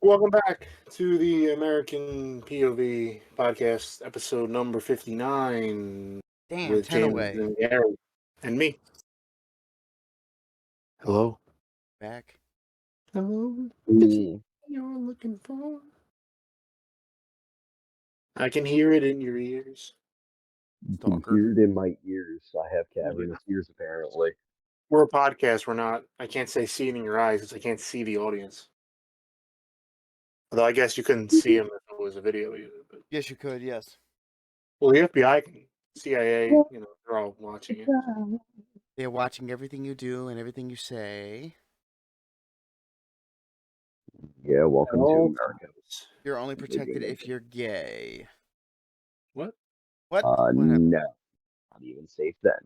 Welcome back to the American POV podcast, episode number 59, Damn, with 10 James away. and Gary and me. Hello. Back. Hello. Mm, You're looking for. I can hear it in your ears. you can Stalker. hear it in my ears. I have Yeah. cavernous ears, apparently. We're a podcast. We're not. I can't say see it in your eyes because I can't see the audience. Although I guess you couldn't see him if it was a video either. But, Yes, you could, yes. well, the FBI, CIA, they're all watching it. They're watching everything you do and everything you say. Yeah, welcome to All America. times. You're only protected if you're gay. What? What? What happened? No, not even safe then.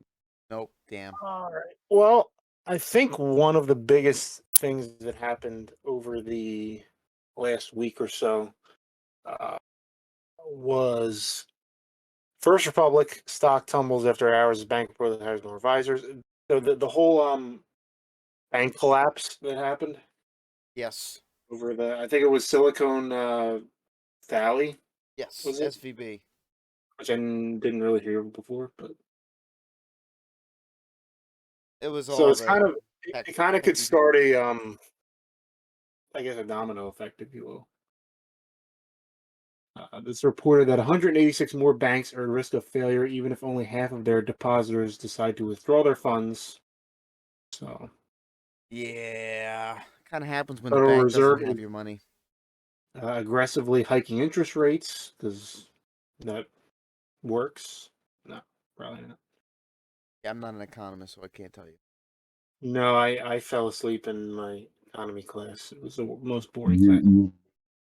Nope, damn. All right. Well, I think one of the biggest things that happened over the last week or so was First Republic stock tumbles after hours as bank report that hires more advisors. So the whole bank collapse that happened Yes. over I think it was Silicon Valley, Yes. was it? SVB. Which I didn't really hear before, but It was so all it's kind of it kind of could start a I guess a domino effect, if you will. It's reported that 186 more banks are at risk of failure, even if only half of their depositors decide to withdraw their funds. So, Yeah. Kind of happens when the Federal bank Reserve doesn't have your money. aggressively hiking interest rates because that works. No, probably not. Yeah, I'm not an economist, so I can't tell you. No, I fell asleep in my economy class. It was the most boring You, class. you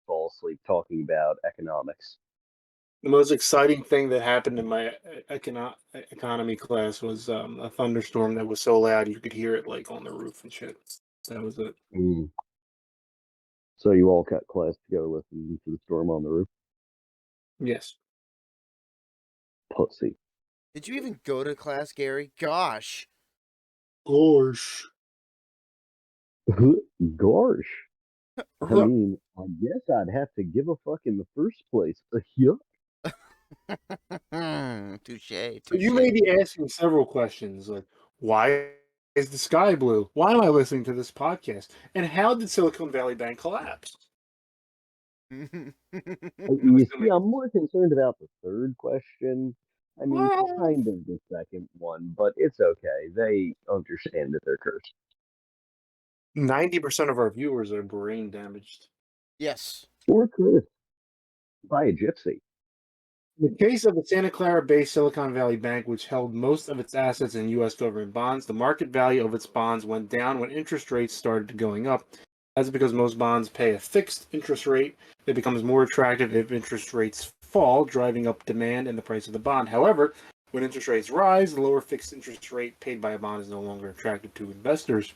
fall asleep talking about economics. The most exciting thing that happened in my economy class was a thunderstorm that was so loud you could hear it like on the roof and shit. That was it. Mm. So you all cut class to go listen to the storm on the roof? Yes. Pussy. Did you even go to class, Gary? Gosh. Gosh. Gosh. I mean, I guess I'd have to give a fuck in the first place. Yuck. Touche. You may be asking several questions like, why is the sky blue? Why am I listening to this podcast? And how did Silicon Valley Bank collapse? You see, I'm more concerned about the third question. I mean, kind of the second one, but it's okay. They understand that they're cursed. 90% of our viewers are brain damaged. Yes. Or cursed by a gypsy. In the case of the Santa Clara-based Silicon Valley Bank, which held most of its assets in U.S. government bonds, the market value of its bonds went down when interest rates started going up. That's because most bonds pay a fixed interest rate. It becomes more attractive if interest rates fall, driving up demand and the price of the bond. However, when interest rates rise, the lower fixed interest rate paid by a bond is no longer attractive to investors.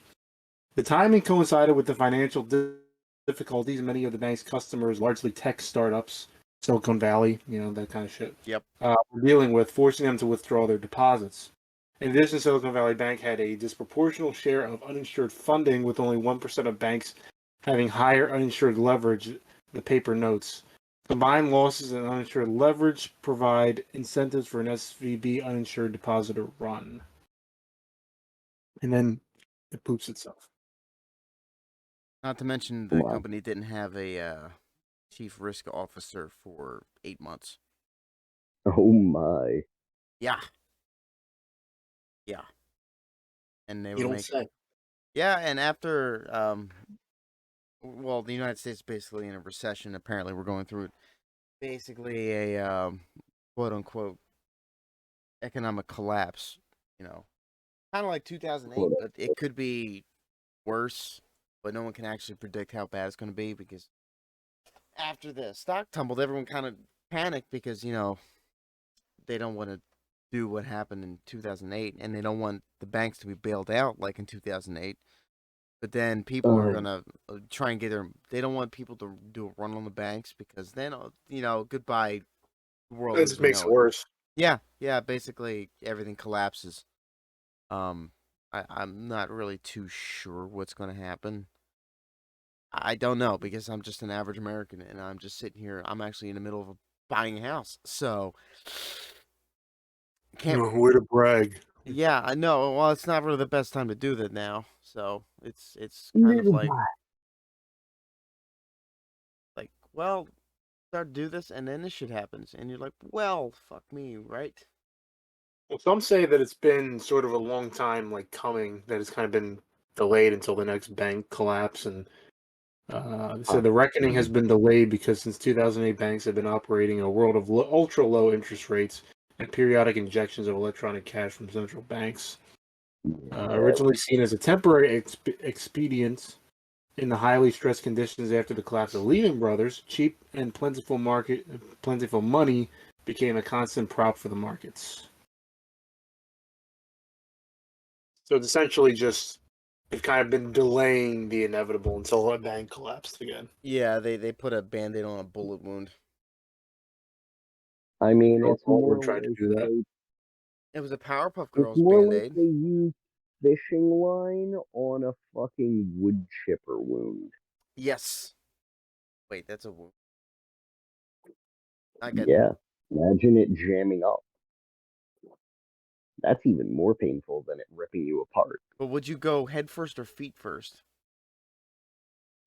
The timing coincided with the financial difficulties. Many of the bank's customers, largely tech startups, Silicon Valley, that kind of shit. Yep. Were dealing with, forcing them to withdraw their deposits. In addition, Silicon Valley Bank had a disproportional share of uninsured funding, with only 1% of banks having higher uninsured leverage, the paper notes. Combined losses and uninsured leverage provide incentives for an SVB uninsured depositor run. And then it poops itself. Not to mention the company didn't have a chief risk officer for 8 months. Oh my. Yeah. Yeah. And they You were don't making. say. Yeah, and after the United States basically in a recession. Apparently, we're going through basically a quote unquote economic collapse. Kind of like 2008, but it could be worse. But no one can actually predict how bad it's going to be because after the stock tumbled, everyone kind of panicked because they don't want to do what happened in 2008, and they don't want the banks to be bailed out like in 2008. But then people are gonna try and they don't want people to do a run on the banks because then goodbye world. It just makes it worse. Yeah, basically everything collapses. I'm not really too sure what's going to happen. I don't know because I'm just an average American and I'm just sitting here. I'm actually in the middle of buying a house, so can't. Way to brag. Yeah, I know. Well, it's not really the best time to do that now, so it's kind of Neither like do well, start to do this and then this shit happens, and you're like, well, fuck me, right? Well, some say that it's been sort of a long time, like coming, that it's kind of been delayed until the next bank collapse, and so the reckoning has been delayed because since 2008, banks have been operating in a world of ultra low interest rates and periodic injections of electronic cash from central banks. Originally seen as a temporary expedient in the highly stressed conditions after the collapse of Lehman Brothers, cheap and plentiful money became a constant prop for the markets. So it's essentially just they've kind of been delaying the inevitable until a bank collapsed again. Yeah, they put a band-aid on a bullet wound. I mean, it's All more were trying to like do that. It was a Powerpuff it's Girls more like band-aid. they use fishing line on a fucking wood chipper wound. Yes. Wait, that's a wound. I got. Yeah, imagine it jamming up. That's even more painful than it ripping you apart. But would you go head first or feet first?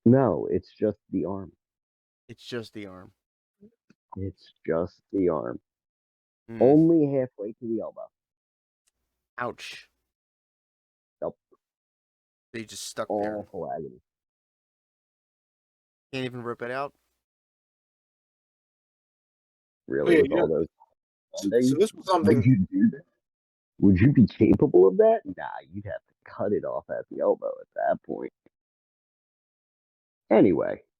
No, it's just the arm. It's just the arm. It's just the arm. Hmm. Only halfway to the elbow. Ouch. Yep. They just stuck there. Awful agony. Can't even rip it out. Really, Yeah, with all those so band-aids? this was Would something. you do that? Would you be capable of that? Nah, you'd have to cut it off at the elbow at that point. Anyway,